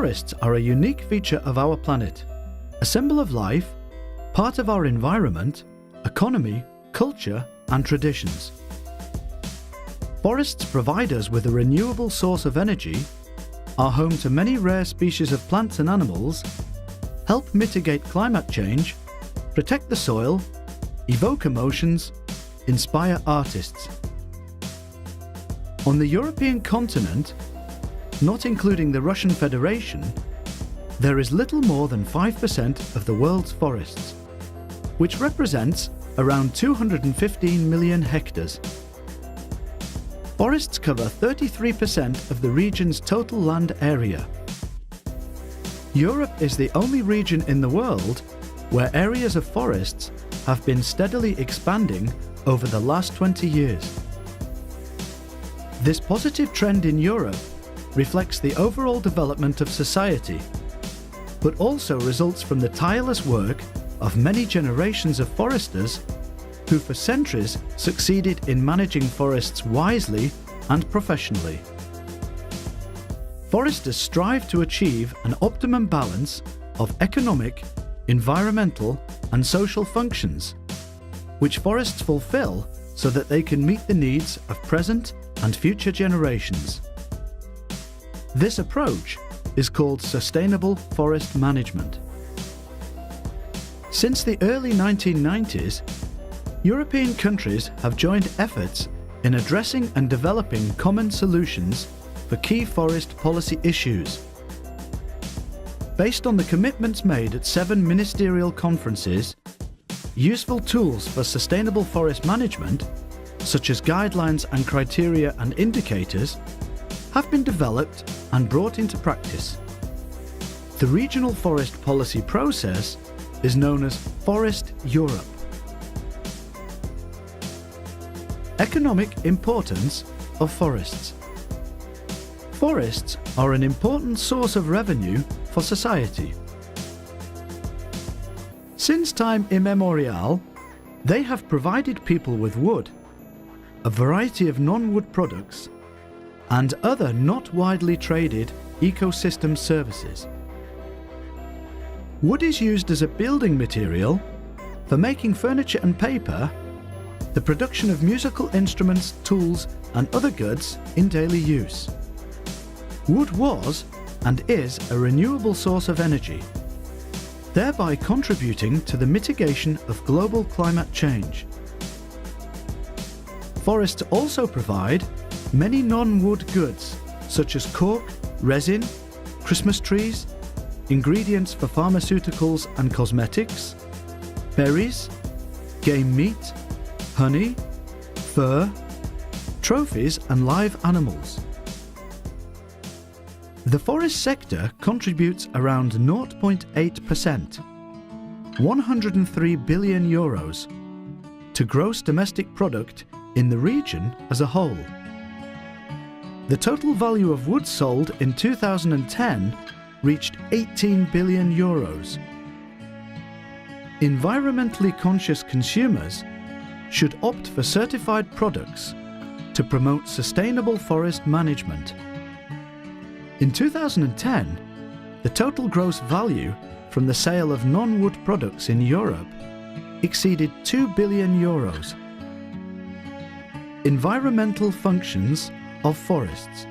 Forests are a unique feature of our planet, a symbol of life, part of our environment, economy, culture, and traditions. Forests provide us with a renewable source of energy, are home to many rare species of plants and animals, help mitigate climate change, protect the soil, evoke emotions, inspire artists. On the European continent, not including the Russian Federation, there is little more than 5% of the world's forests, which represents around 215 million hectares. Forests cover 33% of the region's total land area. Europe is the only region in the world where areas of forests have been steadily expanding over the last 20 years. This positive trend in Europe reflects the overall development of society, but also results from the tireless work of many generations of foresters who for centuries succeeded in managing forests wisely and professionally. Foresters strive to achieve an optimum balance of economic, environmental, and social functions, which forests fulfill so that they can meet the needs of present and future generations. This approach is called sustainable forest management. Since the early 1990s, European countries have joined efforts in addressing and developing common solutions for key forest policy issues. Based on the commitments made at 7 ministerial conferences, useful tools for sustainable forest management, such as guidelines and criteria and indicators, have been developed and brought into practice. The regional forest policy process is known as Forest Europe. Economic importance of forests. Forests are an important source of revenue for society. Since time immemorial, they have provided people with wood, a variety of non-wood products, and other not widely traded ecosystem services. Wood is used as a building material for making furniture and paper, the production of musical instruments, tools, and other goods in daily use. Wood was and is a renewable source of energy, thereby contributing to the mitigation of global climate change. Forests also provide many non-wood goods such as cork, resin, Christmas trees, ingredients for pharmaceuticals and cosmetics, berries, game meat, honey, fur, trophies and live animals. The forest sector contributes around 0.8%, 103 billion euros, to gross domestic product in the region as a whole. The total value of wood sold in 2010 reached 18 billion euros. Environmentally conscious consumers should opt for certified products to promote sustainable forest management. In 2010, the total gross value from the sale of non-wood products in Europe exceeded 2 billion euros. Environmental functions of forests.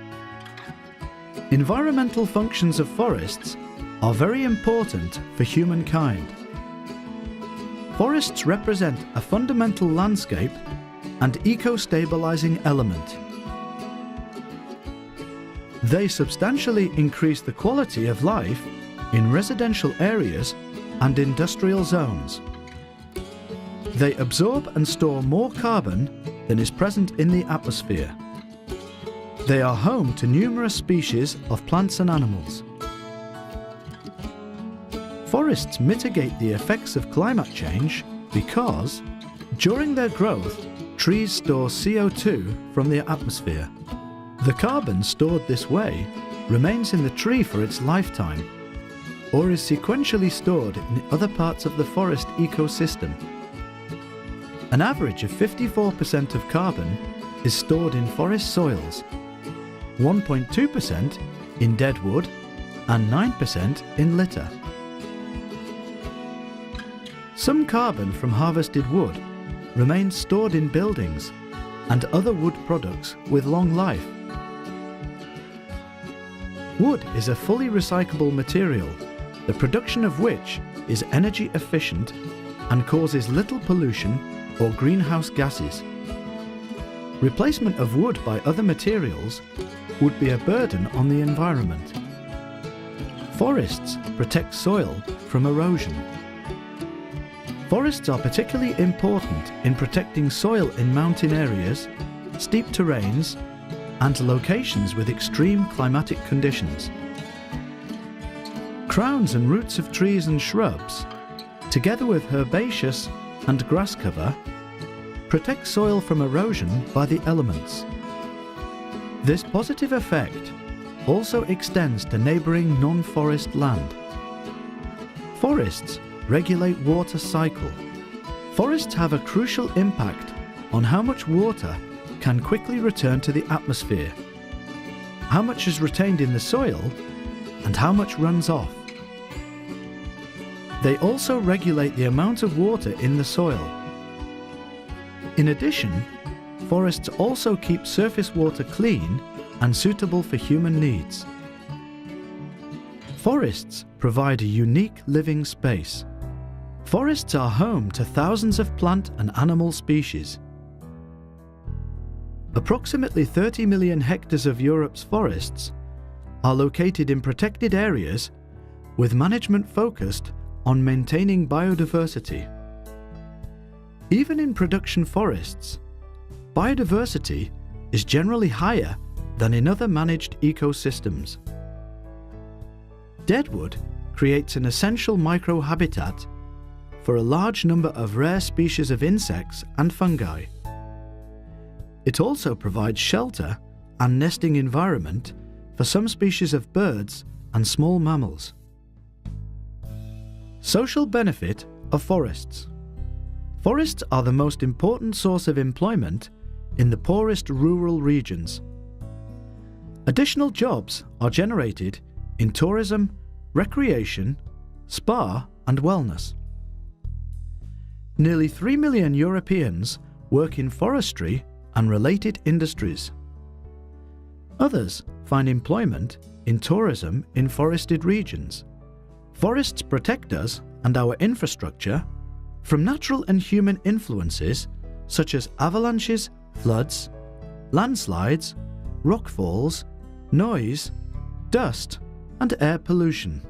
Environmental functions of forests are very important for humankind. Forests represent a fundamental landscape and eco-stabilizing element. They substantially increase the quality of life in residential areas and industrial zones. They absorb and store more carbon than is present in the atmosphere. They are home to numerous species of plants and animals. Forests mitigate the effects of climate change because, during their growth, trees store CO2 from the atmosphere. The carbon stored this way remains in the tree for its lifetime, or is sequentially stored in other parts of the forest ecosystem. An average of 54% of carbon is stored in forest soils, 1.2% in dead wood, and 9% in litter. Some carbon from harvested wood remains stored in buildings and other wood products with long life. Wood is a fully recyclable material, the production of which is energy efficient and causes little pollution or greenhouse gases. Replacement of wood by other materials would be a burden on the environment. Forests protect soil from erosion. Forests are particularly important in protecting soil in mountain areas, steep terrains, and locations with extreme climatic conditions. Crowns and roots of trees and shrubs, together with herbaceous and grass cover, protect soil from erosion by the elements. This positive effect also extends to neighbouring non-forest land. Forests regulate water cycle. Forests have a crucial impact on how much water can quickly return to the atmosphere, how much is retained in the soil, and how much runs off. They also regulate the amount of water in the soil. In addition, forests also keep surface water clean and suitable for human needs. Forests provide a unique living space. Forests are home to thousands of plant and animal species. Approximately 30 million hectares of Europe's forests are located in protected areas with management focused on maintaining biodiversity. Even in production forests, biodiversity is generally higher than in other managed ecosystems. Deadwood creates an essential microhabitat for a large number of rare species of insects and fungi. It also provides shelter and nesting environment for some species of birds and small mammals. Social benefit of forests. Forests are the most important source of employment in the poorest rural regions. Additional jobs are generated in tourism, recreation, spa and wellness. Nearly 3 million Europeans work in forestry and related industries. Others find employment in tourism in forested regions. Forests protect us and our infrastructure from natural and human influences such as avalanches, floods, landslides, rockfalls, noise, dust, and air pollution.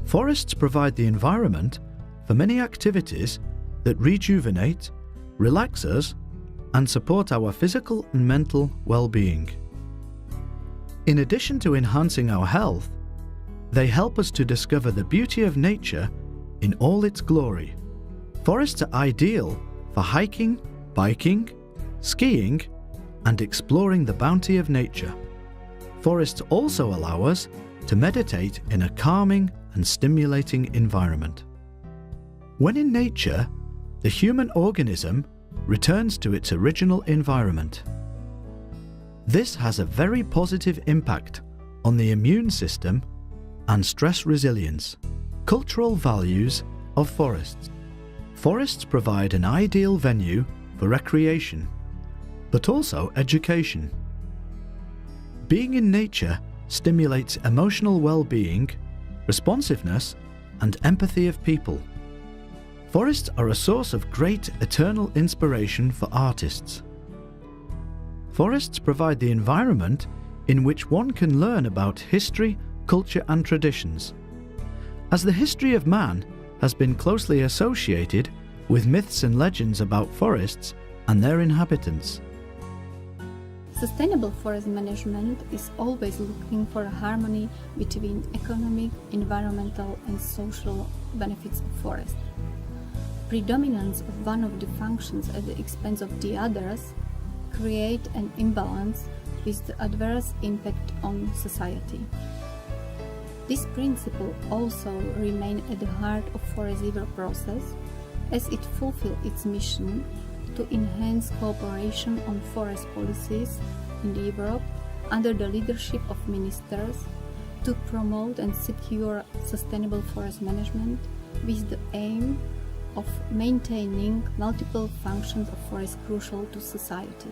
Forests provide the environment for many activities that rejuvenate, relax us, and support our physical and mental well-being. In addition to enhancing our health, they help us to discover the beauty of nature in all its glory. Forests are ideal for hiking, biking, skiing, and exploring the bounty of nature. Forests also allow us to meditate in a calming and stimulating environment. When in nature, the human organism returns to its original environment. This has a very positive impact on the immune system and stress resilience. Cultural values of forests. Forests provide an ideal venue for recreation, but also education. Being in nature stimulates emotional well-being, responsiveness, and empathy of people. Forests are a source of great eternal inspiration for artists. Forests provide the environment in which one can learn about history, culture, and traditions. As the history of man has been closely associated with myths and legends about forests and their inhabitants. Sustainable forest management is always looking for a harmony between economic, environmental, and social benefits of forest. Predominance of one of the functions at the expense of the others create an imbalance with the adverse impact on society. This principle also remains at the heart of FORESIVER process as it fulfills its mission to enhance cooperation on forest policies in Europe under the leadership of ministers to promote and secure sustainable forest management with the aim of maintaining multiple functions of forest crucial to society.